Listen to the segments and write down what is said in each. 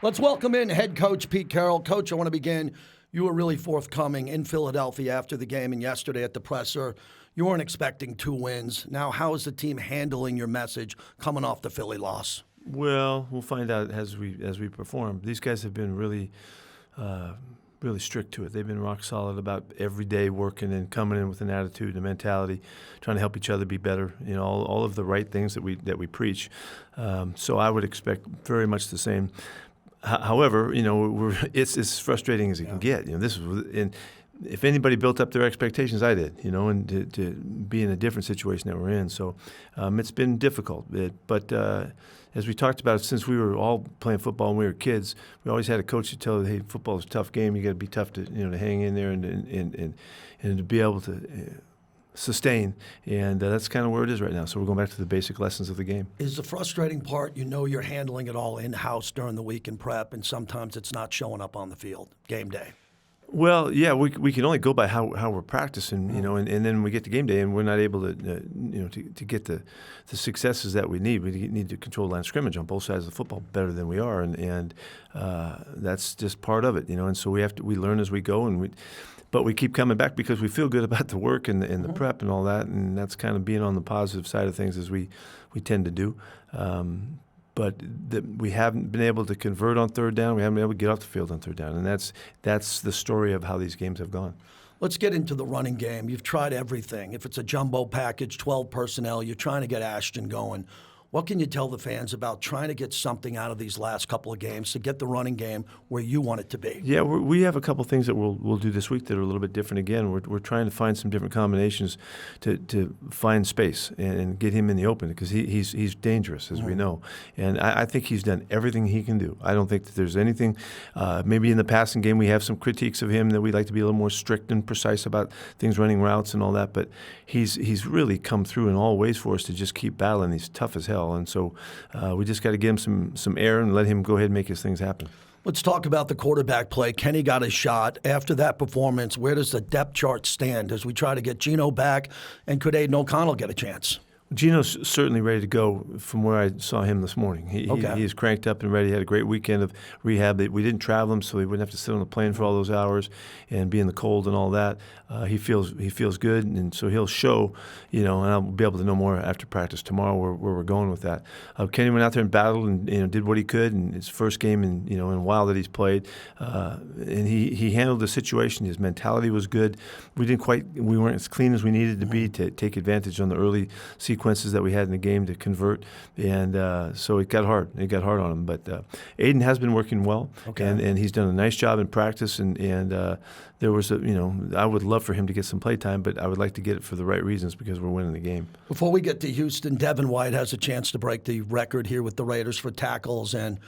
Let's welcome in head coach Pete Carroll. Coach, I want to begin. You were really forthcoming in Philadelphia after the game and yesterday at the presser. You weren't expecting 2 wins. Now, how is the team handling your message coming off the Philly loss? Well, we'll find out as we perform. These guys have been really strict to it. They've been rock solid about every day working and coming in with an attitude and a mentality, trying to help each other be better. You know, all of the right things that we preach. So I would expect very much the same. However, you know, it's as frustrating as it can get. You know, if anybody built up their expectations, I did. You know, and to be in a different situation that we're in. So it's been difficult. But as we talked about, since we were all playing football when we were kids, we always had a coach to tell us, "Hey, football is a tough game. You got to be tough to to hang in there and to be able to." Sustain, and that's kind of where it is right now. So we're going back to the basic lessons of the game. Is the frustrating part, you know, you're handling it all in-house during the week in prep, and sometimes it's not showing up on the field game day? Well, yeah, we can only go by how we're practicing, you know, and then we get to game day and we're not able to, to get the successes that we need. We need to control line of scrimmage on both sides of the football better than we are, and that's just part of it, you know. And so we learn as we go, but we keep coming back because we feel good about the work and the prep and all that, and that's kind of being on the positive side of things as we tend to do. But we haven't been able to convert on third down. We haven't been able to get off the field on third down, and that's the story of how these games have gone. Let's get into the running game. You've tried everything. If it's a jumbo package, 12 personnel, you're trying to get Ashton going. What can you tell the fans about trying to get something out of these last couple of games to get the running game where you want it to be? Yeah, we have a couple of things that we'll do this week that are a little bit different again. We're trying to find some different combinations to find space and get him in the open because he's dangerous, as we know. And I think he's done everything he can do. I don't think that there's anything. Maybe in the passing game we have some critiques of him that we'd like to be a little more strict and precise about things, running routes and all that. But he's really come through in all ways for us to just keep battling. He's tough as hell. And so we just got to give him some air and let him go ahead and make his things happen. Let's talk about the quarterback play. Kenny got his shot. After that performance, where does the depth chart stand as we try to get Geno back, and could Aiden O'Connell get a chance? Geno's certainly ready to go from where I saw him this morning. He is cranked up and ready. He had a great weekend of rehab. We didn't travel him, so he wouldn't have to sit on the plane for all those hours and be in the cold and all that. He feels good, and so he'll show, and I'll be able to know more after practice tomorrow where we're going with that. Kenny went out there and battled and did what he could, and his first game in a while that he's played, and he handled the situation. His mentality was good. We weren't as clean as we needed to be to take advantage on the early sequences that we had in the game to convert, and so it got hard. It got hard on him, but Aiden has been working well, and he's done a nice job in practice, and there was I would love for him to get some play time, but I would like to get it for the right reasons because we're winning the game. Before we get to Houston, Devin White has a chance to break the record here with the Raiders for tackles, and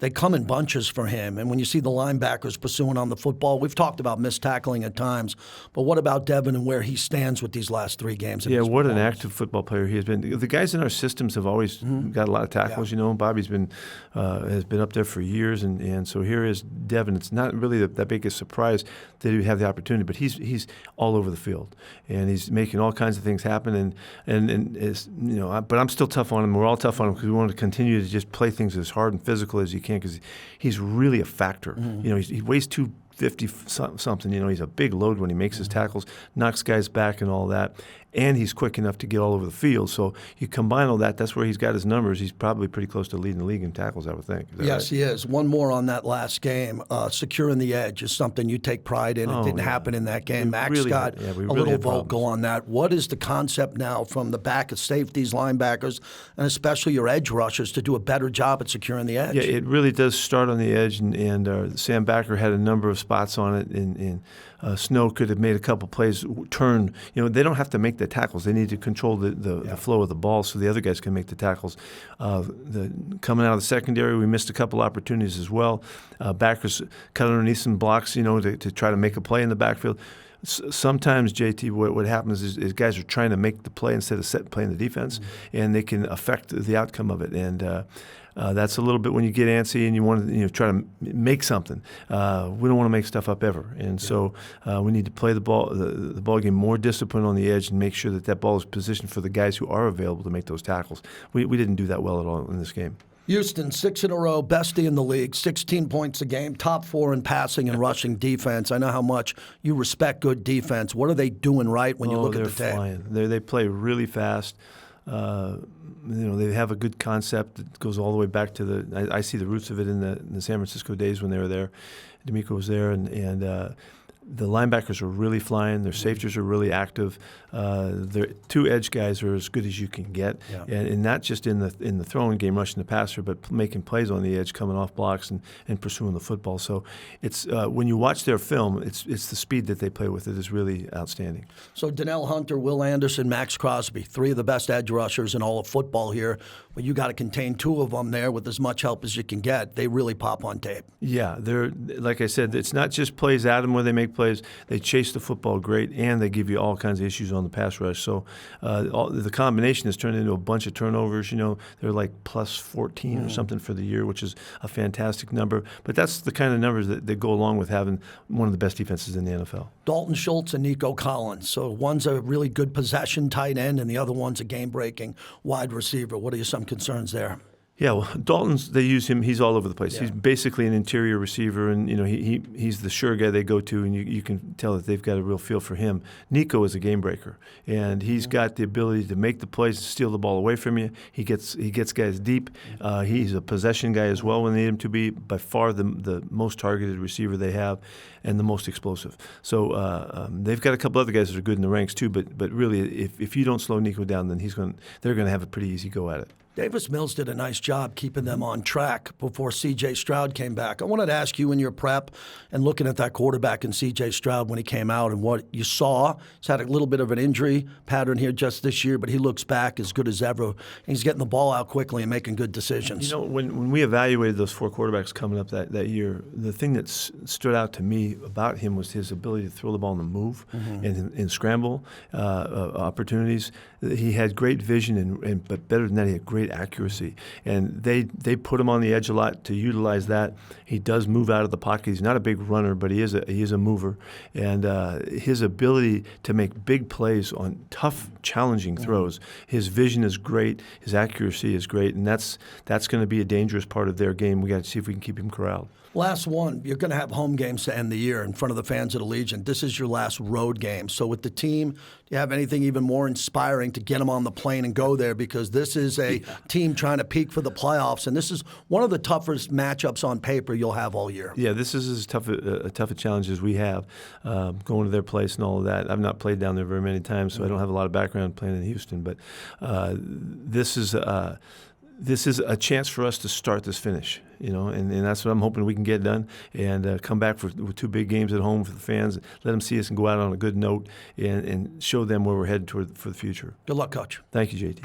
they come in bunches for him. And when you see the linebackers pursuing on the football, we've talked about missed tackling at times, but what about Devin and where he stands with these last 3 games? Yeah, what an active football player he has been. The guys in our systems have always got a lot of tackles. Yeah. Bobby's has been up there for years, and so here is Devin. It's not really that big a surprise that he would have the opportunity, but he's all over the field, and he's making all kinds of things happen. But I'm still tough on him. We're all tough on him because we want to continue to just play things as hard and physical as you can because he's really a factor. He weighs 250 something. He's a big load when he makes his tackles, knocks guys back and all that, and he's quick enough to get all over the field. So you combine all that, that's where he's got his numbers. He's probably pretty close to leading the league in tackles, I would think. Yes, right? he is. One more on that last game. Securing the edge is something you take pride in. It didn't happen in that game. Max got a little vocal on that. What is the concept now from the back of safeties, linebackers, and especially your edge rushers to do a better job at securing the edge? Yeah, it really does start on the edge, and Sam Backer had a number of spots on it, and Snow could have made a couple plays, turn. They don't have to make the tackles. They need to control the flow of the ball so the other guys can make the tackles. Coming out of the secondary, we missed a couple opportunities as well. Backers cut underneath some blocks, to try to make a play in the backfield. Sometimes, JT, what happens is guys are trying to make the play instead of playing the defense, and they can affect the outcome of it. And that's a little bit when you get antsy and you want to try to make something. We don't want to make stuff up ever, and so we need to play the ball game more disciplined on the edge and make sure that ball is positioned for the guys who are available to make those tackles. We didn't do that well at all in this game. Houston, 6 in a row, bestie in the league, 16 points a game, top 4 in passing and rushing defense. I know how much you respect good defense. What are they doing right when you look at the tape? They're flying. They play really fast. They have a good concept that goes all the way back to I see the roots of it in the San Francisco days when they were there. D'Amico was there, and the linebackers are really flying. Their safeties are really active. Their 2 edge guys are as good as you can get, and not just in the throwing game, rushing the passer, but making plays on the edge, coming off blocks and pursuing the football. So it's when you watch their film, it's the speed that they play with that is really outstanding. So Donnell Hunter, Will Anderson, Max Crosby, 3 of the best edge rushers in all of football here. Well, you got to contain 2 of them there with as much help as you can get. They really pop on tape. Yeah, they're like I said, it's not just plays at them where they make plays. They chase the football great, and they give you all kinds of issues on the pass rush. So the combination has turned into a bunch of turnovers. They're like plus 14 or something for the year, which is a fantastic number. But that's the kind of numbers that go along with having one of the best defenses in the NFL. Dalton Schultz and Nico Collins. So one's a really good possession tight end, and the other one's a game-breaking wide receiver. What are some concerns there? Yeah, well, Dalton's, they use him. He's all over the place. Yeah. He's basically an interior receiver, and he's the sure guy they go to, and you can tell that they've got a real feel for him. Nico is a game breaker, and he's got the ability to make the plays, and steal the ball away from you. He gets guys deep. He's a possession guy as well when they need him to be. By far the most targeted receiver they have, and the most explosive. So they've got a couple other guys that are good in the ranks too. But really, if you don't slow Nico down, then they're going to have a pretty easy go at it. Davis Mills did a nice job keeping them on track before C.J. Stroud came back. I wanted to ask you in your prep and looking at that quarterback in C.J. Stroud when he came out and what you saw. He's had a little bit of an injury pattern here just this year, but he looks back as good as ever. And he's getting the ball out quickly and making good decisions. When we evaluated those 4 quarterbacks coming up that year, the thing that stood out to me about him was his ability to throw the ball in the move and in scramble opportunities. He had great vision, but better than that, he had great accuracy. And they put him on the edge a lot to utilize that. He does move out of the pocket. He's not a big runner, but he is a mover. And his ability to make big plays on tough, challenging throws, his vision is great, his accuracy is great, and that's going to be a dangerous part of their game. We got to see if we can keep him corralled. Last one, you're going to have home games to end the year in front of the fans of the Legion. This is your last road game. So with the team, do you have anything even more inspiring to get them on the plane and go there? Because this is a team trying to peak for the playoffs, and this is one of the toughest matchups on paper you'll have all year. Yeah, this is as tough a challenge as we have, going to their place and all of that. I've not played down there very many times, so I don't have a lot of background playing in Houston. But this is a chance for us to start this finish, and that's what I'm hoping we can get done and come back with 2 big games at home for the fans, let them see us and go out on a good note and show them where we're headed toward for the future. Good luck, Coach. Thank you, JT.